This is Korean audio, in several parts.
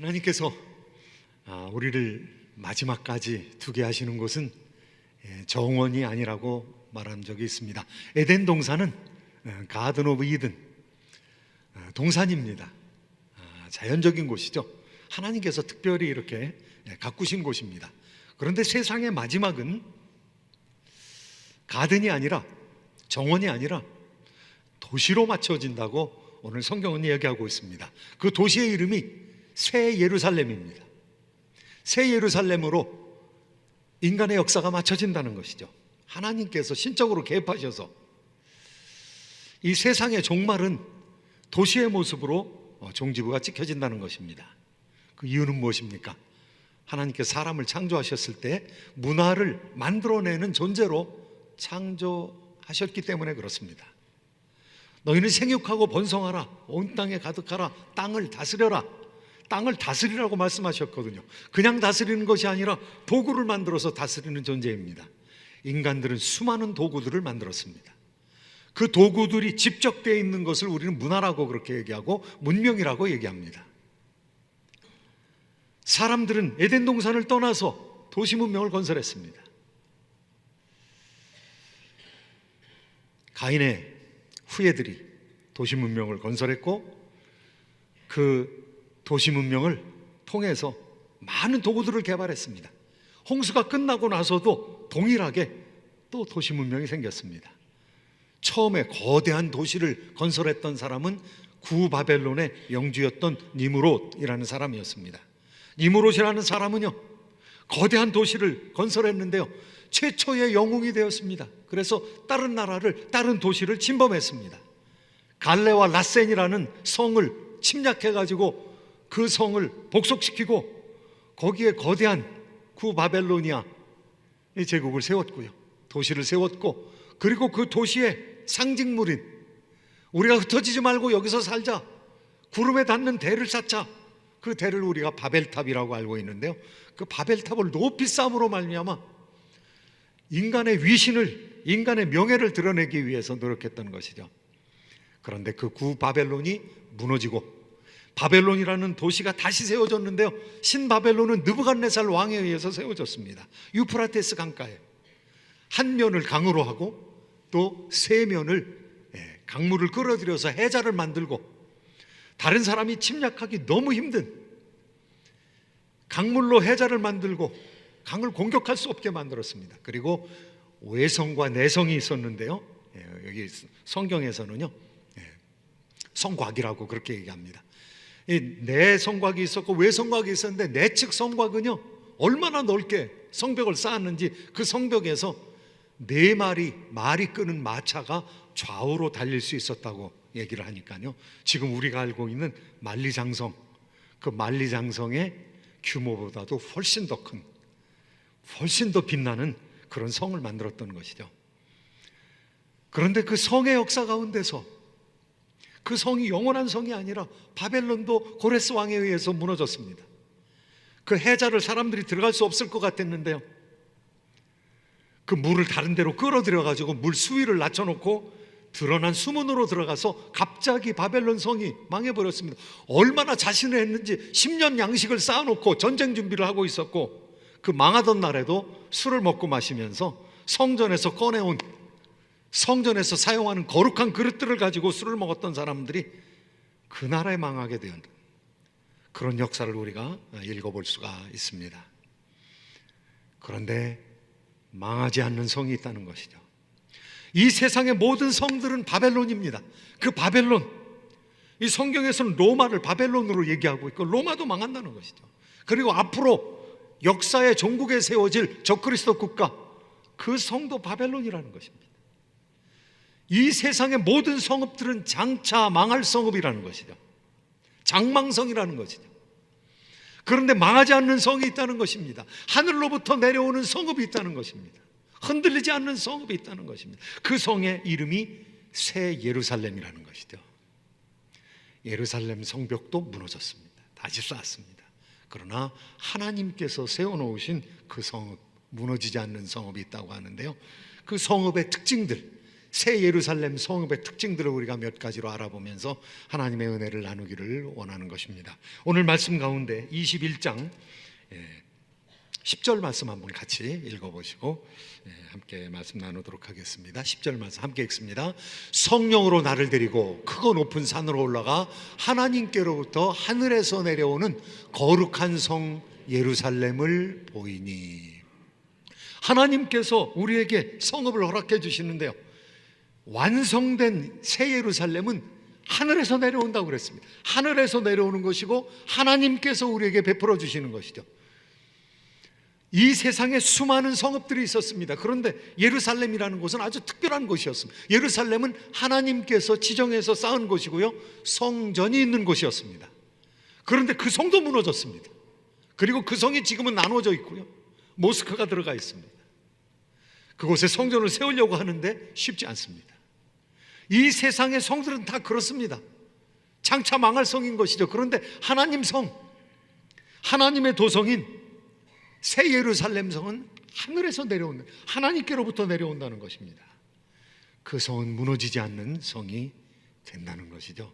하나님께서 우리를 마지막까지 두게 하시는 곳은 정원이 아니라고 말한 적이 있습니다. 에덴 동산은 가든 오브 이든, 동산입니다. 자연적인 곳이죠. 하나님께서 특별히 이렇게 가꾸신 곳입니다. 그런데 세상의 마지막은 가든이 아니라, 정원이 아니라 도시로 맞춰진다고 오늘 성경은 이야기하고 있습니다. 그 도시의 이름이 새 예루살렘입니다. 새 예루살렘으로 인간의 역사가 맞춰진다는 것이죠. 하나님께서 신적으로 개입하셔서 이 세상의 종말은 도시의 모습으로 종지부가 찍혀진다는 것입니다. 그 이유는 무엇입니까? 하나님께서 사람을 창조하셨을 때 문화를 만들어내는 존재로 창조하셨기 때문에 그렇습니다. 너희는 생육하고 번성하라, 온 땅에 가득하라, 땅을 다스려라. 땅을 다스리라고 말씀하셨거든요. 그냥 다스리는 것이 아니라 도구를 만들어서 다스리는 존재입니다. 인간들은 수많은 도구들을 만들었습니다. 그 도구들이 집적되어 있는 것을 우리는 문화라고 그렇게 얘기하고 문명이라고 얘기합니다. 사람들은 에덴 동산을 떠나서 도시 문명을 건설했습니다. 가인의 후예들이 도시 문명을 건설했고, 그 도시 문명을 통해서 많은 도구들을 개발했습니다. 홍수가 끝나고 나서도 동일하게 또 도시 문명이 생겼습니다. 처음에 거대한 도시를 건설했던 사람은 구바벨론의 영주였던 니므롯이라는 사람이었습니다. 니므롯이라는 사람은요, 거대한 도시를 건설했는데요, 최초의 영웅이 되었습니다. 그래서 다른 나라를, 다른 도시를 침범했습니다. 갈레와 라센이라는 성을 침략해가지고 그 성을 복속시키고 거기에 거대한 구바벨로니아 제국을 세웠고요, 도시를 세웠고, 그리고 그 도시의 상징물인, 우리가 흩어지지 말고 여기서 살자, 구름에 닿는 대를 쌓자, 그 대를 우리가 바벨탑이라고 알고 있는데요, 그 바벨탑을 높이 쌓음으로 말미암아 인간의 위신을, 인간의 명예를 드러내기 위해서 노력했던 것이죠. 그런데 그 구바벨론이 무너지고 바벨론이라는 도시가 다시 세워졌는데요, 신바벨론은 느부갓네살 왕에 의해서 세워졌습니다. 유프라테스 강가에 한 면을 강으로 하고 또 세 면을 강물을 끌어들여서 해자를 만들고, 다른 사람이 침략하기 너무 힘든 강물로 해자를 만들고 강을 공격할 수 없게 만들었습니다. 그리고 외성과 내성이 있었는데요, 여기 성경에서는요 성곽이라고 그렇게 얘기합니다. 내성곽이 있었고 외성곽이 있었는데, 내측 성곽은요 얼마나 넓게 성벽을 쌓았는지 그 성벽에서 4마리 말이 끄는 마차가 좌우로 달릴 수 있었다고 얘기를 하니까요, 지금 우리가 알고 있는 만리장성, 그 만리장성의 규모보다도 훨씬 더 큰, 훨씬 더 빛나는 그런 성을 만들었던 것이죠. 그런데 그 성의 역사 가운데서 그 성이 영원한 성이 아니라 바벨론도 고레스 왕에 의해서 무너졌습니다. 그 해자를 사람들이 들어갈 수 없을 것 같았는데요, 그 물을 다른 데로 끌어들여 가지고 물 수위를 낮춰놓고 드러난 수문으로 들어가서 갑자기 바벨론 성이 망해버렸습니다. 얼마나 자신을 했는지 10년 양식을 쌓아놓고 전쟁 준비를 하고 있었고, 그 망하던 날에도 술을 먹고 마시면서 성전에서 꺼내온, 성전에서 사용하는 거룩한 그릇들을 가지고 술을 먹었던 사람들이 그 나라에 망하게 된 그런 역사를 우리가 읽어볼 수가 있습니다. 그런데 망하지 않는 성이 있다는 것이죠. 이 세상의 모든 성들은 바벨론입니다. 그 바벨론, 이 성경에서는 로마를 바벨론으로 얘기하고 있고, 로마도 망한다는 것이죠. 그리고 앞으로 역사의 종국에 세워질 적그리스도 국가, 그 성도 바벨론이라는 것입니다. 이 세상의 모든 성읍들은 장차 망할 성읍이라는 것이죠. 장망성이라는 것이죠. 그런데 망하지 않는 성이 있다는 것입니다. 하늘로부터 내려오는 성읍이 있다는 것입니다. 흔들리지 않는 성읍이 있다는 것입니다. 그 성의 이름이 새 예루살렘이라는 것이죠. 예루살렘 성벽도 무너졌습니다. 다시 쌓았습니다. 그러나 하나님께서 세워놓으신 그 성읍, 무너지지 않는 성읍이 있다고 하는데요, 그 성읍의 특징들, 새 예루살렘 성읍의 특징들을 우리가 몇 가지로 알아보면서 하나님의 은혜를 나누기를 원하는 것입니다. 오늘 말씀 가운데 21장 10절 말씀 한번 같이 읽어보시고 함께 말씀 나누도록 하겠습니다. 10절 말씀 함께 읽습니다. 성령으로 나를 데리고 크고 높은 산으로 올라가 하나님께로부터 하늘에서 내려오는 거룩한 성 예루살렘을 보이니. 하나님께서 우리에게 성읍을 허락해 주시는데요, 완성된 새 예루살렘은 하늘에서 내려온다고 그랬습니다. 하늘에서 내려오는 것이고 하나님께서 우리에게 베풀어 주시는 것이죠. 이 세상에 수많은 성읍들이 있었습니다. 그런데 예루살렘이라는 곳은 아주 특별한 곳이었습니다. 예루살렘은 하나님께서 지정해서 쌓은 곳이고요, 성전이 있는 곳이었습니다. 그런데 그 성도 무너졌습니다. 그리고 그 성이 지금은 나눠져 있고요, 모스크가 들어가 있습니다. 그곳에 성전을 세우려고 하는데 쉽지 않습니다. 이 세상의 성들은 다 그렇습니다. 장차 망할 성인 것이죠. 그런데 하나님 성, 하나님의 도성인 새 예루살렘 성은 하늘에서 내려오는, 하나님께로부터 내려온다는 것입니다. 그 성은 무너지지 않는 성이 된다는 것이죠.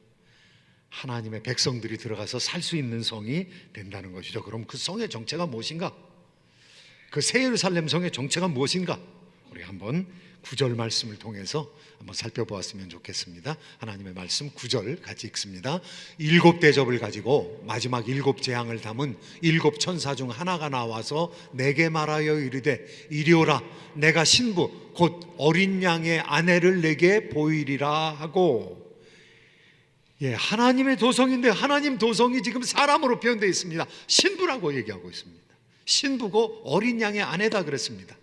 하나님의 백성들이 들어가서 살 수 있는 성이 된다는 것이죠. 그럼 그 성의 정체가 무엇인가? 그 새 예루살렘 성의 정체가 무엇인가? 우리 한번 9절 말씀을 통해서 한번 살펴보았으면 좋겠습니다. 하나님의 말씀 9절 같이 읽습니다. 7 대접을 가지고 마지막 7 재앙을 담은 7 천사 중 하나가 나와서 내게 말하여 이르되 이리 오라, 내가 신부 곧 어린 양의 아내를 내게 보이리라 하고. 하나님의 도성인데 하나님 도성이 지금 사람으로 표현되어 있습니다. 신부라고 얘기하고 있습니다. 신부고 어린 양의 아내다 그랬습니다.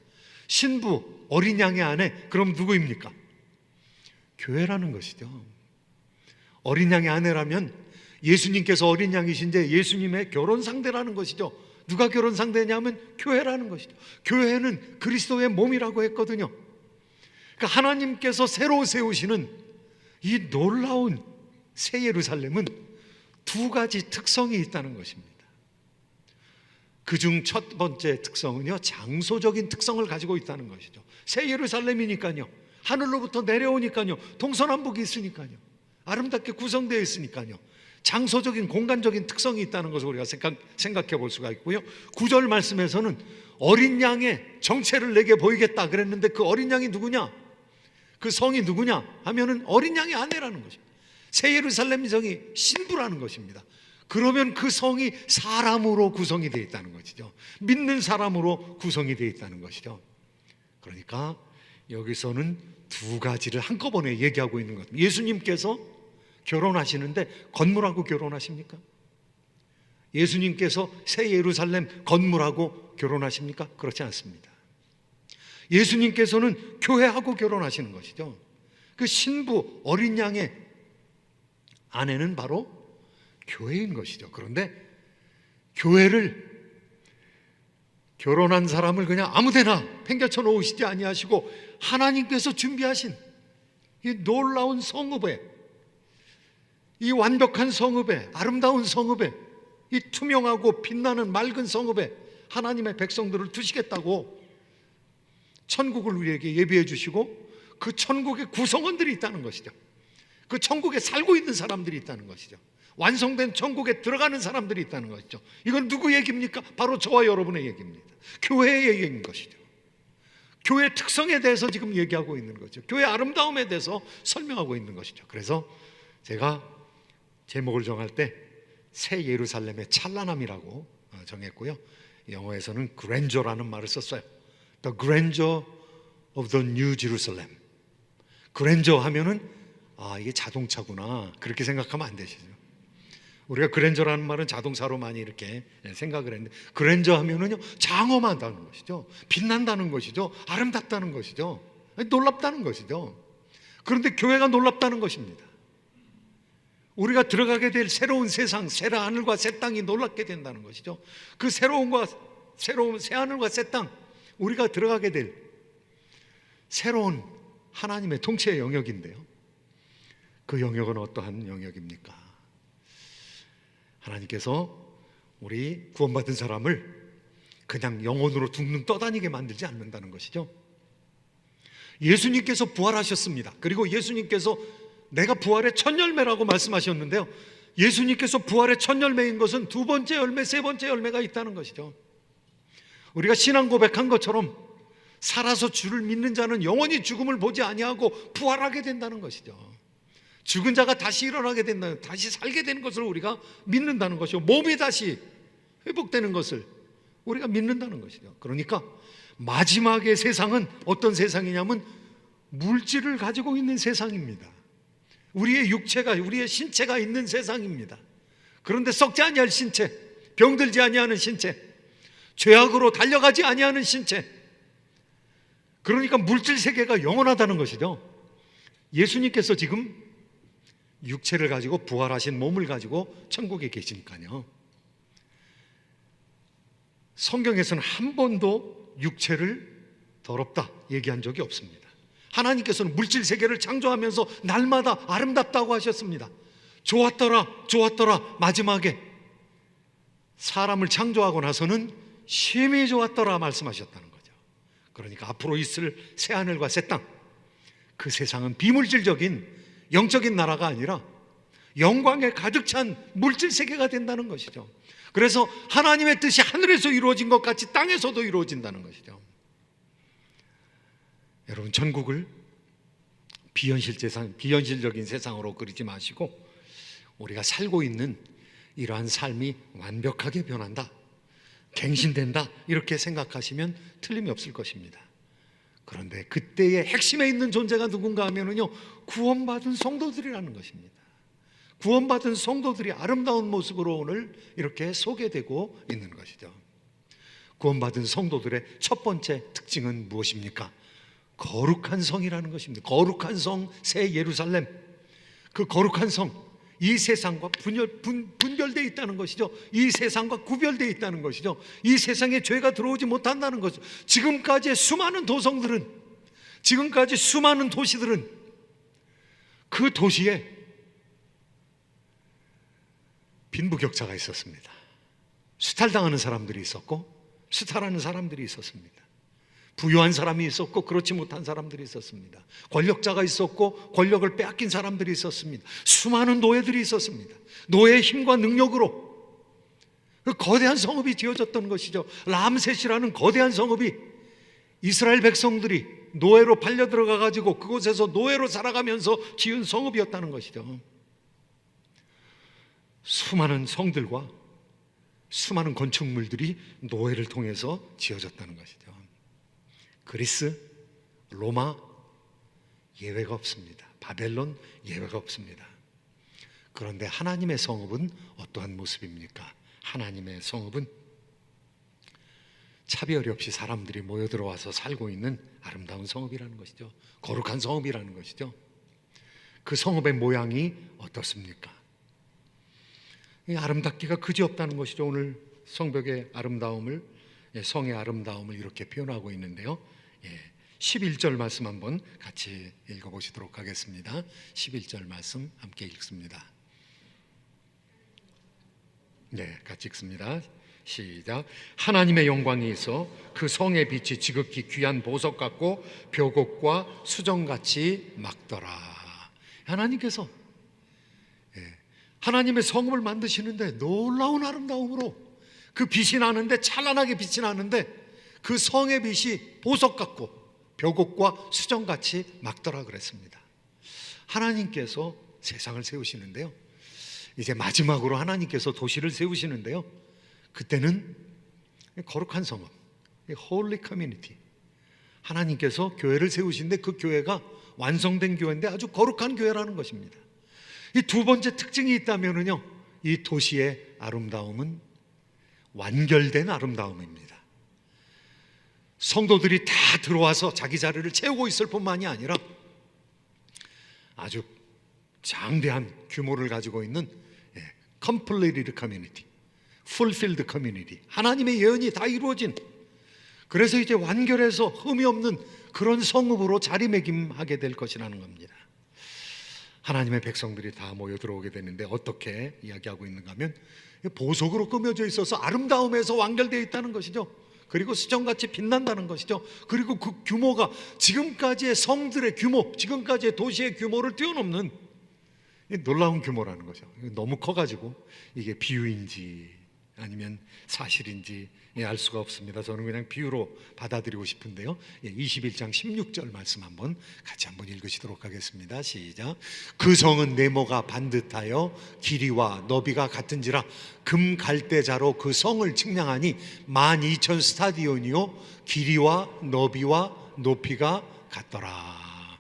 신부, 어린 양의 아내, 그럼 누구입니까? 교회라는 것이죠. 어린 양의 아내라면 예수님께서 어린 양이신데 예수님의 결혼 상대라는 것이죠. 누가 결혼 상대냐면 교회라는 것이죠. 교회는 그리스도의 몸이라고 했거든요. 그러니까 하나님께서 새로 세우시는 이 놀라운 새 예루살렘은 2가지 특성이 있다는 것입니다. 그중 첫 번째 특성은요, 장소적인 특성을 가지고 있다는 것이죠. 새 예루살렘이니까요, 하늘로부터 내려오니까요, 동서남북이 있으니까요, 아름답게 구성되어 있으니까요, 장소적인 공간적인 특성이 있다는 것을 우리가 생각해 볼 수가 있고요. 9절 말씀에서는 어린 양의 정체를 내게 보이겠다 그랬는데 그 어린 양이 누구냐? 그 성이 누구냐 하면은 어린 양의 아내라는 것입니다. 새 예루살렘 성이 신부라는 것입니다. 그러면 그 성이 사람으로 구성이 되어 있다는 것이죠. 믿는 사람으로 구성이 되어 있다는 것이죠. 그러니까 여기서는 2가지를 한꺼번에 얘기하고 있는 겁니다. 예수님께서 결혼하시는데 건물하고 결혼하십니까? 예수님께서 새 예루살렘 건물하고 결혼하십니까? 그렇지 않습니다. 예수님께서는 교회하고 결혼하시는 것이죠. 그 신부 어린 양의 아내는 바로 교회인 것이죠. 그런데 교회를, 결혼한 사람을 그냥 아무데나 팽개쳐 놓으시지 아니하시고 하나님께서 준비하신 이 놀라운 성읍에, 이 완벽한 성읍에, 아름다운 성읍에, 이 투명하고 빛나는 맑은 성읍에 하나님의 백성들을 두시겠다고 천국을 우리에게 예비해 주시고 그 천국에 구성원들이 있다는 것이죠. 그 천국에 살고 있는 사람들이 있다는 것이죠. 완성된 천국에 들어가는 사람들이 있다는 것이죠. 이건 누구 얘기입니까? 바로 저와 여러분의 얘기입니다. 교회의 얘기인 것이죠. 교회 특성에 대해서 지금 얘기하고 있는 거죠. 교회 아름다움에 대해서 설명하고 있는 것이죠. 그래서 제가 제목을 정할 때 새 예루살렘의 찬란함이라고 정했고요, 영어에서는 grandeur라는 말을 썼어요. The grandeur of the new Jerusalem. grandeur 하면은 이게 자동차구나 그렇게 생각하면 안 되시죠. 우리가 그랜저라는 말은 자동차로 많이 이렇게 생각을 했는데, 그랜저 하면은요, 장엄하다는 것이죠. 빛난다는 것이죠. 아름답다는 것이죠. 놀랍다는 것이죠. 그런데 교회가 놀랍다는 것입니다. 우리가 들어가게 될 새로운 세상, 새 하늘과 새 땅이 놀랍게 된다는 것이죠. 그 새로운 새 하늘과 새 땅, 우리가 들어가게 될 새로운 하나님의 통치의 영역인데요, 그 영역은 어떠한 영역입니까? 하나님께서 우리 구원받은 사람을 그냥 영혼으로 둥둥 떠다니게 만들지 않는다는 것이죠. 예수님께서 부활하셨습니다. 그리고 예수님께서 내가 부활의 첫 열매라고 말씀하셨는데요, 예수님께서 부활의 첫 열매인 것은 두 번째 열매, 세 번째 열매가 있다는 것이죠. 우리가 신앙 고백한 것처럼 살아서 주를 믿는 자는 영원히 죽음을 보지 아니하고 부활하게 된다는 것이죠. 죽은 자가 다시 일어나게 된다는, 다시 살게 되는 것을 우리가 믿는다는 것이죠. 몸이 다시 회복되는 것을 우리가 믿는다는 것이죠. 그러니까 마지막의 세상은 어떤 세상이냐면 물질을 가지고 있는 세상입니다. 우리의 육체가, 우리의 신체가 있는 세상입니다. 그런데 썩지 아니할 신체, 병들지 아니하는 신체, 죄악으로 달려가지 아니하는 신체, 그러니까 물질 세계가 영원하다는 것이죠. 예수님께서 지금 육체를 가지고 부활하신 몸을 가지고 천국에 계시니까요. 성경에서는 한 번도 육체를 더럽다 얘기한 적이 없습니다. 하나님께서는 물질 세계를 창조하면서 날마다 아름답다고 하셨습니다. 좋았더라, 좋았더라. 마지막에 사람을 창조하고 나서는 심히 좋았더라 말씀하셨다는 거죠. 그러니까 앞으로 있을 새하늘과 새 땅, 그 세상은 비물질적인 영적인 나라가 아니라 영광에 가득 찬 물질 세계가 된다는 것이죠. 그래서 하나님의 뜻이 하늘에서 이루어진 것 같이 땅에서도 이루어진다는 것이죠. 여러분, 천국을 비현실적인 세상으로 그리지 마시고 우리가 살고 있는 이러한 삶이 완벽하게 변한다, 갱신된다, 이렇게 생각하시면 틀림이 없을 것입니다. 그런데 그때의 핵심에 있는 존재가 누군가 하면은요, 구원받은 성도들이라는 것입니다. 구원받은 성도들이 아름다운 모습으로 오늘 이렇게 소개되고 있는 것이죠. 구원받은 성도들의 첫 번째 특징은 무엇입니까? 거룩한 성이라는 것입니다. 거룩한 성, 새 예루살렘. 그 거룩한 성, 이 세상과 분별되어 있다는 것이죠. 이 세상과 구별되어 있다는 것이죠. 이 세상에 죄가 들어오지 못한다는 것이죠. 지금까지의 수많은 도성들은, 지금까지 수많은 도시들은 그 도시에 빈부격차가 있었습니다. 수탈당하는 사람들이 있었고 수탈하는 사람들이 있었습니다. 부유한 사람이 있었고 그렇지 못한 사람들이 있었습니다. 권력자가 있었고 권력을 빼앗긴 사람들이 있었습니다. 수많은 노예들이 있었습니다. 노예의 힘과 능력으로 그 거대한 성읍이 지어졌던 것이죠. 람셋이라는 거대한 성읍이 이스라엘 백성들이 노예로 팔려 들어가 가지고 그곳에서 노예로 살아가면서 지은 성읍이었다는 것이죠. 수많은 성들과 수많은 건축물들이 노예를 통해서 지어졌다는 것이죠. 그리스, 로마 예외가 없습니다. 바벨론 예외가 없습니다. 그런데 하나님의 성읍은 어떠한 모습입니까? 하나님의 성읍은 차별이 없이 사람들이 모여 들어와서 살고 있는 아름다운 성읍이라는 것이죠. 거룩한 성읍이라는 것이죠. 그 성읍의 모양이 어떻습니까? 이 아름답기가 그지없다는 것이죠. 오늘 성벽의 아름다움을, 성의 아름다움을 이렇게 표현하고 있는데요. 11절 말씀 한번 같이 읽어보시도록 하겠습니다. 11절 말씀 함께 읽습니다. 네, 같이 읽습니다. 시작. 하나님의 영광이 있어 그 성의 빛이 지극히 귀한 보석 같고 벽옥과 수정같이 막더라. 하나님께서 하나님의 성읍을 만드시는데 놀라운 아름다움으로 그 빛이 나는데, 찬란하게 빛이 나는데 그 성의 빛이 보석 같고 벽옥과 수정같이 막더라 그랬습니다. 하나님께서 세상을 세우시는데요, 이제 마지막으로 하나님께서 도시를 세우시는데요, 그때는 거룩한 성읍, Holy Community, 하나님께서 교회를 세우시는데 그 교회가 완성된 교회인데 아주 거룩한 교회라는 것입니다. 이 두 번째 특징이 있다면은요, 이 도시의 아름다움은 완결된 아름다움입니다. 성도들이 다 들어와서 자기 자리를 채우고 있을 뿐만이 아니라 아주 장대한 규모를 가지고 있는 Completed Community, Fulfilled Community, 하나님의 예언이 다 이루어진, 그래서 이제 완결해서 흠이 없는 그런 성읍으로 자리매김하게 될 것이라는 겁니다. 하나님의 백성들이 다 모여 들어오게 되는데 어떻게 이야기하고 있는가 하면 보석으로 꾸며져 있어서 아름다움에서 완결되어 있다는 것이죠. 그리고 수정같이 빛난다는 것이죠. 그리고 그 규모가 지금까지의 성들의 규모, 지금까지의 도시의 규모를 뛰어넘는 놀라운 규모라는 거죠. 너무 커가지고 이게 비유인지 아니면 사실인지 알 수가 없습니다. 저는 그냥 비유로 받아들이고 싶은데요. 21장 16절 말씀 같이 한번 읽으시도록 하겠습니다. 시작. 그 성은 네모가 반듯하여 길이와 너비가 같은지라 금 갈대자로 그 성을 측량하니 12,000 스타디온이요 길이와 너비와 높이가 같더라.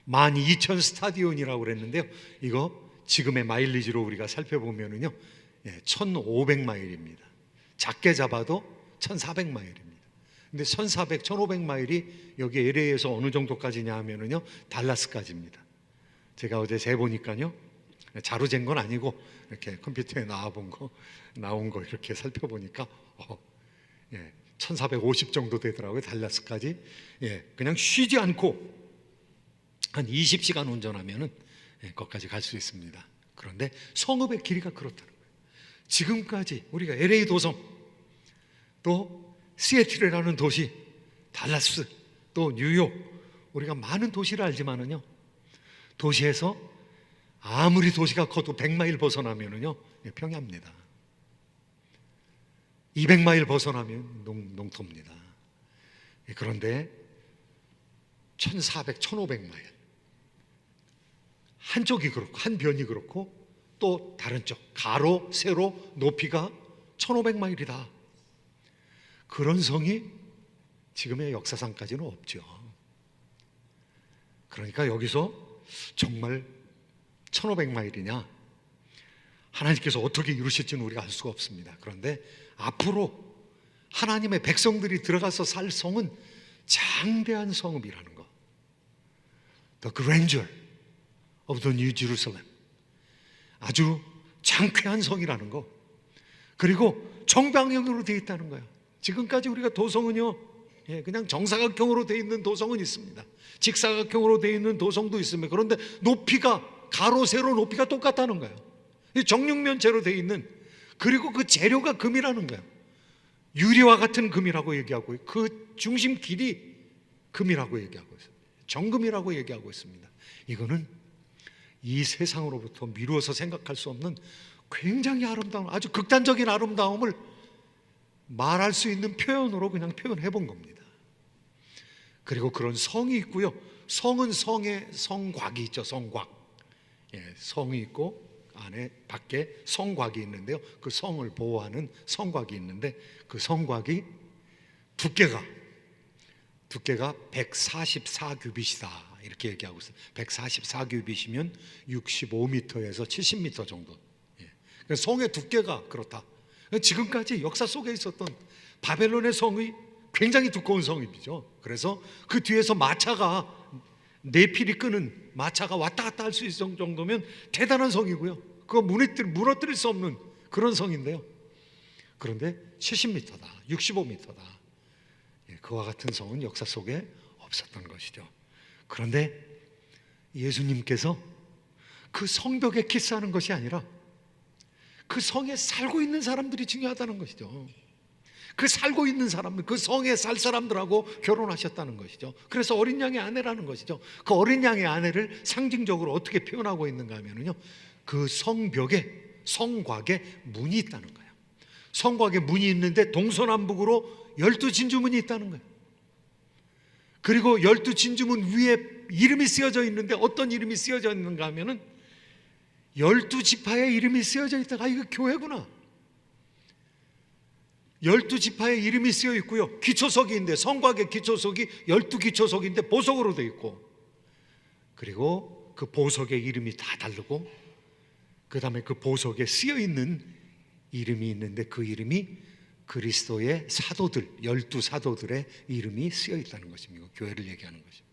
12,000 스타디온이라고 그랬는데요. 이거 지금의 마일리지로 우리가 살펴보면은요 1,500마일입니다. 작게 잡아도 1,400마일입니다. 근데 1,400, 1,500마일이 여기 LA에서 어느 정도까지냐 하면은요 달라스까지입니다. 제가 어제 재보니까요 자로 잰 건 아니고 이렇게 컴퓨터에 나온 거 이렇게 살펴보니까 1,450 정도 되더라고요. 달라스까지. 그냥 쉬지 않고 한 20시간 운전하면은 거기까지 갈 수 있습니다. 그런데 성읍의 길이가 그렇다는 거예요. 지금까지 우리가 LA 도성, 또 시애틀이라는 도시, 달라스, 또 뉴욕, 우리가 많은 도시를 알지만은요 도시에서 아무리 도시가 커도 100마일 벗어나면은요 평야입니다. 200마일 벗어나면 농토입니다. 그런데 1,400, 1,500마일 한쪽이 그렇고 한 변이 그렇고 또 다른 쪽 가로 세로 높이가 1,500마일이다. 그런 성이 지금의 역사상까지는 없죠. 그러니까 여기서 정말 1,500마일이냐 하나님께서 어떻게 이루실지는 우리가 알 수가 없습니다. 그런데 앞으로 하나님의 백성들이 들어가서 살 성은 장대한 성읍이라는 거, The grandeur of the New Jerusalem, 아주 장쾌한 성이라는 거, 그리고 정방형으로 되어 있다는 거예요. 지금까지 우리가 도성은요 그냥 정사각형으로 되어 있는 도성은 있습니다. 직사각형으로 되어 있는 도성도 있습니다. 그런데 높이가 가로 세로 높이가 똑같다는 거예요. 정육면체로 되어 있는, 그리고 그 재료가 금이라는 거예요. 유리와 같은 금이라고 얘기하고 그 중심 길이 금이라고 얘기하고 있습니다. 정금이라고 얘기하고 있습니다. 이거는 이 세상으로부터 미루어서 생각할 수 없는 굉장히 아름다운, 아주 극단적인 아름다움을 말할 수 있는 표현으로 그냥 표현해 본 겁니다. 그리고 그런 성이 있고요. 성은 성에 성곽이 있죠. 성곽. 성이 있고 안에 밖에 성곽이 있는데요. 그 성을 보호하는 성곽이 있는데 그 성곽이 두께가 144규빗이다 이렇게 얘기하고 있어요. 144규빗이면 65m에서 70m 정도. 성의 두께가 그렇다. 지금까지 역사 속에 있었던 바벨론의 성이 굉장히 두꺼운 성이죠. 그래서 그 뒤에서 마차가 네필이 끄는 마차가 왔다 갔다 할 수 있을 정도면 대단한 성이고요. 그거 무너뜨릴 수 없는 그런 성인데요. 그런데 70m다, 65m다. 그와 같은 성은 역사 속에 없었던 것이죠. 그런데 예수님께서 그 성벽에 키스하는 것이 아니라 그 성에 살고 있는 사람들이 중요하다는 것이죠. 그 살고 있는 사람들, 그 성에 살 사람들하고 결혼하셨다는 것이죠. 그래서 어린 양의 아내라는 것이죠. 그 어린 양의 아내를 상징적으로 어떻게 표현하고 있는가 하면요, 그 성벽에, 성곽에 문이 있다는 거예요. 성곽에 문이 있는데 동서남북으로 12진주문이 있다는 거예요. 그리고 12진주문 위에 이름이 쓰여져 있는데 어떤 이름이 쓰여져 있는가 하면은 12지파의 이름이 쓰여져 있다가 이거 교회구나. 12지파의 이름이 쓰여 있고요. 기초석이 있는데 성곽의 기초석이 12기초석인데 보석으로 되어 있고, 그리고 그 보석의 이름이 다 다르고, 그 다음에 그 보석에 쓰여 있는 이름이 있는데 그 이름이 그리스도의 사도들, 12사도들의 이름이 쓰여 있다는 것입니다. 교회를 얘기하는 것입니다.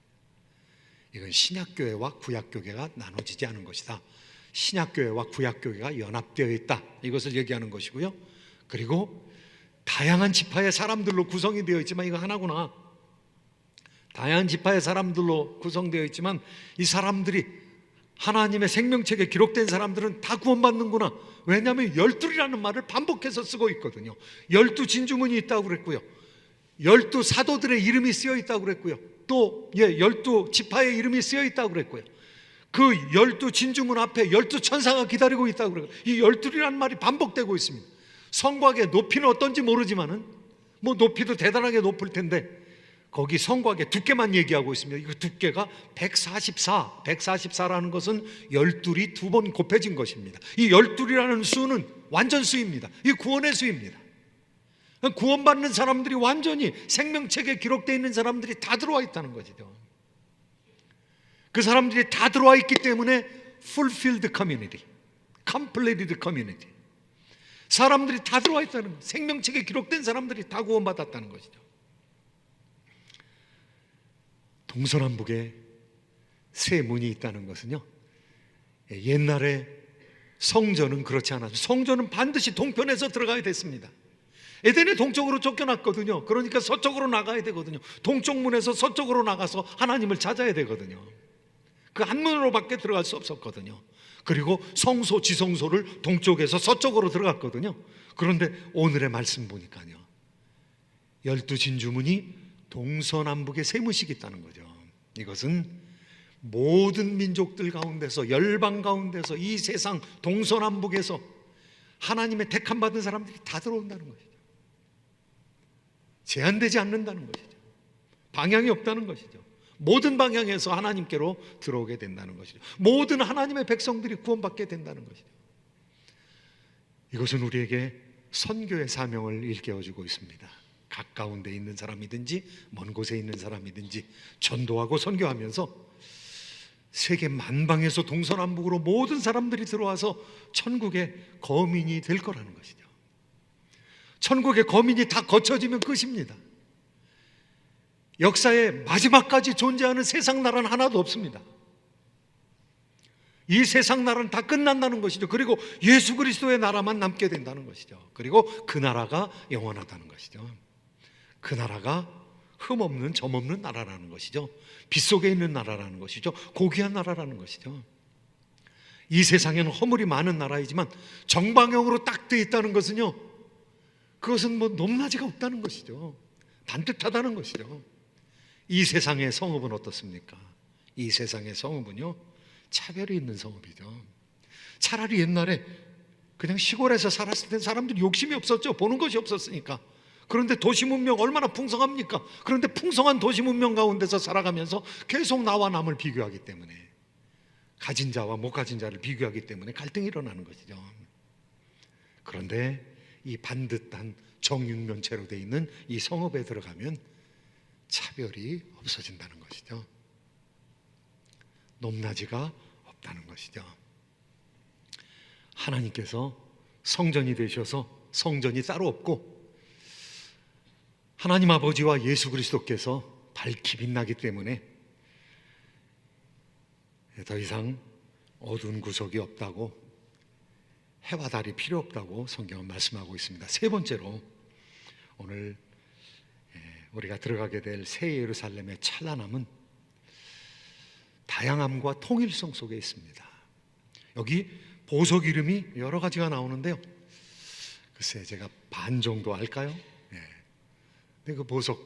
이건 신약교회와 구약교회가 나눠지지 않은 것이다. 신약교회와 구약교회가 연합되어 있다, 이것을 얘기하는 것이고요. 그리고 다양한 지파의 사람들로 구성이 되어 있지만 이거 하나구나. 다양한 지파의 사람들로 구성되어 있지만 이 사람들이 하나님의 생명책에 기록된 사람들은 다 구원받는구나. 왜냐하면 열둘이라는 말을 반복해서 쓰고 있거든요. 12진주문이 있다고 그랬고요, 12사도들의 이름이 쓰여 있다고 그랬고요, 또 12지파의 이름이 쓰여 있다고 그랬고요, 그 12진주문 앞에 12천사가 기다리고 있다고 그래요. 이 열둘이라는 말이 반복되고 있습니다. 성곽의 높이는 어떤지 모르지만은 뭐 높이도 대단하게 높을 텐데 거기 성곽의 두께만 얘기하고 있습니다. 이 두께가 144라는 것은 열둘이 두 번 곱해진 것입니다. 이 열둘이라는 수는 완전수입니다. 이 구원의 수입니다. 구원받는 사람들이 완전히 생명책에 기록되어 있는 사람들이 다 들어와 있다는 것이죠. 그 사람들이 다 들어와 있기 때문에 fulfilled community, completed community, 사람들이 다 들어와 있다는 것, 생명책에 기록된 사람들이 다 구원받았다는 것이죠. 동서남북에 세 문이 있다는 것은요, 옛날에 성전은 그렇지 않았죠. 성전은 반드시 동편에서 들어가야 됐습니다. 에덴의 동쪽으로 쫓겨났거든요. 그러니까 서쪽으로 나가야 되거든요. 동쪽 문에서 서쪽으로 나가서 하나님을 찾아야 되거든요. 그 한 문으로밖에 들어갈 수 없었거든요. 그리고 성소, 지성소를 동쪽에서 서쪽으로 들어갔거든요. 그런데 오늘의 말씀 보니까요, 12진주문이 동서남북에 세 문씩 있다는 거죠. 이것은 모든 민족들 가운데서, 열방 가운데서, 이 세상 동서남북에서 하나님의 택함 받은 사람들이 다 들어온다는 것이죠. 제한되지 않는다는 것이죠. 방향이 없다는 것이죠. 모든 방향에서 하나님께로 들어오게 된다는 것이죠. 모든 하나님의 백성들이 구원받게 된다는 것이죠. 이것은 우리에게 선교의 사명을 일깨워주고 있습니다. 가까운 데 있는 사람이든지 먼 곳에 있는 사람이든지 전도하고 선교하면서 세계 만방에서 동서남북으로 모든 사람들이 들어와서 천국의 거민이 될 거라는 것이죠. 천국의 거민이 다 거쳐지면 끝입니다. 역사의 마지막까지 존재하는 세상 나라는 하나도 없습니다. 이 세상 나라는 다 끝난다는 것이죠. 그리고 예수 그리스도의 나라만 남게 된다는 것이죠. 그리고 그 나라가 영원하다는 것이죠. 그 나라가 흠없는 점없는 나라라는 것이죠. 빗속에 있는 나라라는 것이죠. 고귀한 나라라는 것이죠. 이 세상에는 허물이 많은 나라이지만 정방향으로 딱 돼 있다는 것은요, 그것은 뭐 높낮이가 없다는 것이죠. 반듯하다는 것이죠. 이 세상의 성읍은 어떻습니까? 이 세상의 성읍은요, 차별이 있는 성읍이죠. 차라리 옛날에 그냥 시골에서 살았을 때 사람들이 욕심이 없었죠. 보는 것이 없었으니까. 그런데 도시 문명 얼마나 풍성합니까? 그런데 풍성한 도시 문명 가운데서 살아가면서 계속 나와 남을 비교하기 때문에, 가진 자와 못 가진 자를 비교하기 때문에 갈등이 일어나는 것이죠. 그런데 이 반듯한 정육면체로 되어 있는 이 성읍에 들어가면 차별이 없어진다는 것이죠. 높낮이가 없다는 것이죠. 하나님께서 성전이 되셔서 성전이 따로 없고, 하나님 아버지와 예수 그리스도께서 밝히 빛나기 때문에 더 이상 어두운 구석이 없다고, 해와 달이 필요 없다고 성경은 말씀하고 있습니다. 세 번째로, 오늘 우리가 들어가게 될 새 예루살렘의 찬란함은 다양함과 통일성 속에 있습니다. 여기 보석 이름이 여러 가지가 나오는데요, 글쎄 제가 반 정도 알까요? 근데 그 보석,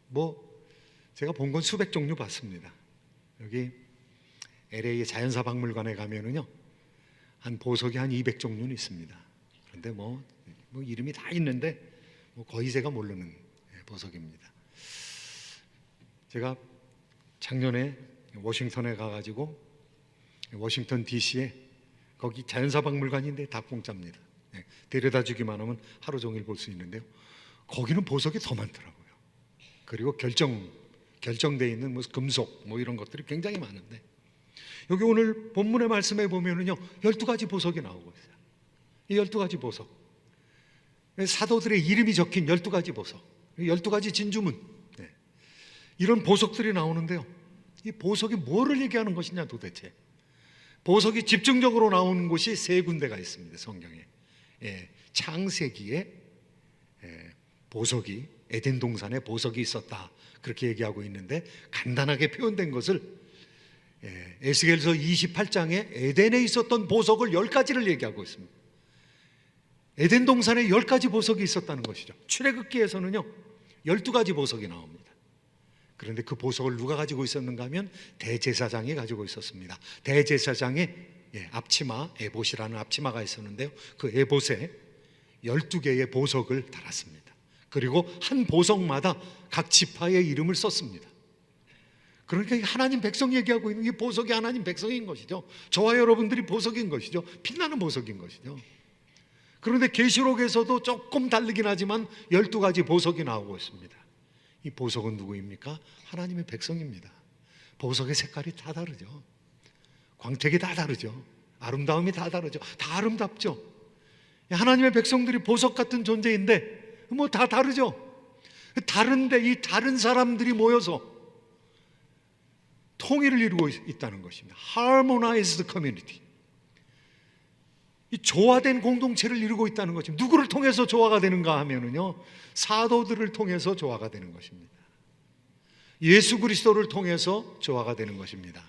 뭐 제가 본 건 수백 종류 봤습니다. 여기 LA 자연사 박물관에 가면은요, 한 보석이 한 200종류는 있습니다. 그런데 뭐 이름이 다 있는데 뭐 거의 제가 모르는 보석입니다. 제가 작년에 워싱턴에 가가지고, 워싱턴 DC에 거기 자연사 박물관인데 다 공짜입니다. 데려다 주기만 하면 하루 종일 볼 수 있는데요, 거기는 보석이 더 많더라고요. 그리고 결정되어 있는 뭐 금속 뭐 이런 것들이 굉장히 많은데, 여기 오늘 본문의 말씀에 보면은요, 12가지 보석이 나오고 있어요. 이 12가지 보석, 사도들의 이름이 적힌 12가지 보석, 12가지 진주문, 이런 보석들이 나오는데요, 이 보석이 뭐를 얘기하는 것이냐 도대체. 보석이 집중적으로 나오는 곳이 세 군데가 있습니다, 성경에. 창세기에 보석이, 에덴 동산에 보석이 있었다, 그렇게 얘기하고 있는데, 간단하게 표현된 것을 에스겔서 28장에 에덴에 있었던 보석을 10가지를 얘기하고 있습니다. 에덴 동산에 10가지 보석이 있었다는 것이죠. 출애굽기에서는요 12가지 보석이 나옵니다. 그런데 그 보석을 누가 가지고 있었는가 하면 대제사장이 가지고 있었습니다. 대제사장의 앞치마, 에봇이라는 앞치마가 있었는데요, 그 에봇에 12개의 보석을 달았습니다. 그리고 한 보석마다 각 지파의 이름을 썼습니다. 그러니까 하나님 백성 얘기하고 있는 이 보석이 하나님 백성인 것이죠. 저와 여러분들이 보석인 것이죠. 빛나는 보석인 것이죠. 그런데 계시록에서도 조금 다르긴 하지만 12가지 보석이 나오고 있습니다. 이 보석은 누구입니까? 하나님의 백성입니다. 보석의 색깔이 다 다르죠. 광택이 다 다르죠. 아름다움이 다 다르죠. 다 아름답죠. 하나님의 백성들이 보석 같은 존재인데 뭐 다 다르죠. 다른데 이 다른 사람들이 모여서 통일을 이루고 있다는 것입니다. Harmonized community. 이 조화된 공동체를 이루고 있다는 것입니다. 누구를 통해서 조화가 되는가 하면은요, 사도들을 통해서 조화가 되는 것입니다. 예수 그리스도를 통해서 조화가 되는 것입니다.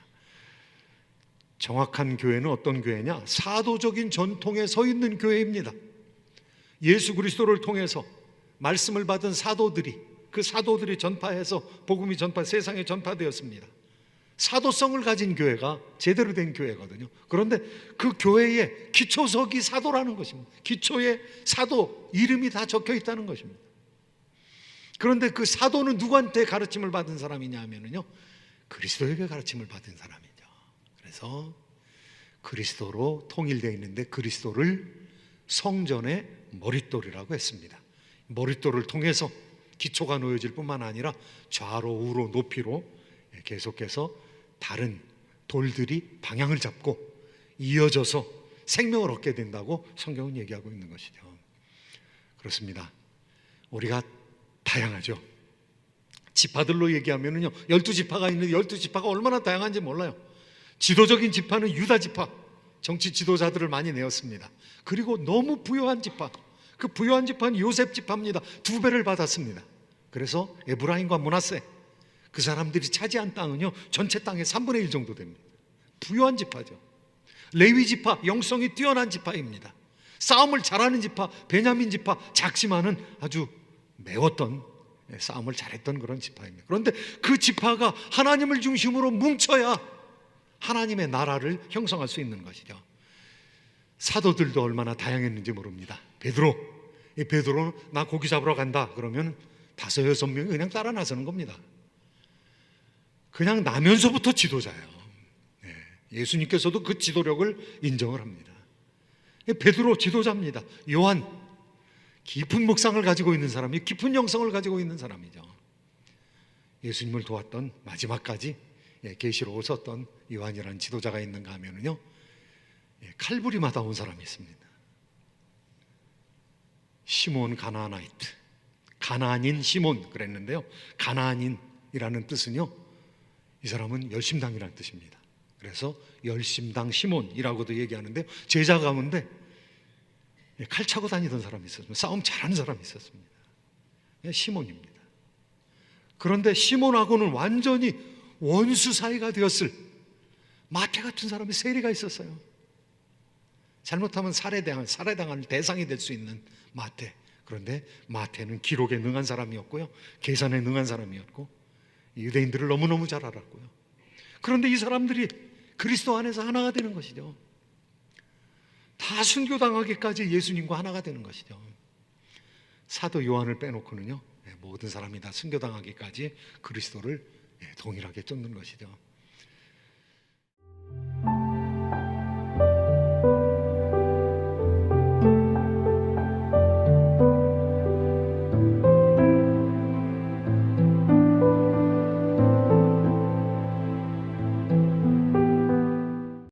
정확한 교회는 어떤 교회냐? 사도적인 전통에 서 있는 교회입니다. 예수 그리스도를 통해서 말씀을 받은 사도들이, 그 사도들이 전파해서 복음이 세상에 전파되었습니다. 사도성을 가진 교회가 제대로 된 교회거든요. 그런데 그 교회의 기초석이 사도라는 것입니다. 기초에 사도 이름이 다 적혀 있다는 것입니다. 그런데 그 사도는 누구한테 가르침을 받은 사람이냐 하면요, 그리스도에게 가르침을 받은 사람이죠. 그래서 그리스도로 통일되어 있는데 그리스도를 성전의 머릿돌이라고 했습니다. 머릿돌을 통해서 기초가 놓여질 뿐만 아니라 좌로 우로 높이로 계속해서 다른 돌들이 방향을 잡고 이어져서 생명을 얻게 된다고 성경은 얘기하고 있는 것이죠. 그렇습니다. 우리가 다양하죠. 지파들로 얘기하면요, 12지파가 있는데 12지파가 얼마나 다양한지 몰라요. 지도적인 지파는 유다 지파, 정치 지도자들을 많이 내었습니다. 그리고 너무 부유한 지파, 그 부유한 지파는 요셉 지파입니다. 2배를 받았습니다. 그래서 에브라임과 므낫세, 그 사람들이 차지한 땅은요 전체 땅의 3분의 1 정도 됩니다. 부유한 지파죠. 레위 지파, 영성이 뛰어난 지파입니다. 싸움을 잘하는 지파, 베냐민 지파, 작지만은 아주 매웠던, 싸움을 잘했던 그런 지파입니다. 그런데 그 지파가 하나님을 중심으로 뭉쳐야 하나님의 나라를 형성할 수 있는 것이죠. 사도들도 얼마나 다양했는지 모릅니다. 베드로는 나 고기 잡으러 간다 그러면 5, 6명이 그냥 따라 나서는 겁니다. 그냥 나면서부터 지도자예요. 예수님께서도 그 지도력을 인정을 합니다. 베드로 지도자입니다. 요한 깊은 묵상을 가지고 있는 사람이, 깊은 영성을 가지고 있는 사람이죠. 예수님을 도왔던, 마지막까지 계시록을 썼던 요한이라는 지도자가 있는가 하면요, 칼부리마다 온 사람이 있습니다. 시몬 가나안이트, 가나안인 시몬 그랬는데요, 가나안인이라는 뜻은요, 이 사람은 열심당이라는 뜻입니다. 그래서 열심당 시몬이라고도 얘기하는데, 제자 가운데 칼 차고 다니던 사람이 있었습니다. 싸움 잘하는 사람이 있었습니다. 시몬입니다. 그런데 시몬하고는 완전히 원수 사이가 되었을 마태 같은 사람이 세리가 있었어요. 잘못하면 살해당할 대상이 될 수 있는 마태. 그런데 마태는 기록에 능한 사람이었고요, 계산에 능한 사람이었고, 유대인들을 너무너무 잘 알았고요. 그런데 이 사람들이 그리스도 안에서 하나가 되는 것이죠. 다 순교당하기까지 예수님과 하나가 되는 것이죠. 사도 요한을 빼놓고는요, 모든 사람이 다 순교당하기까지 그리스도를 동일하게 쫓는 것이죠.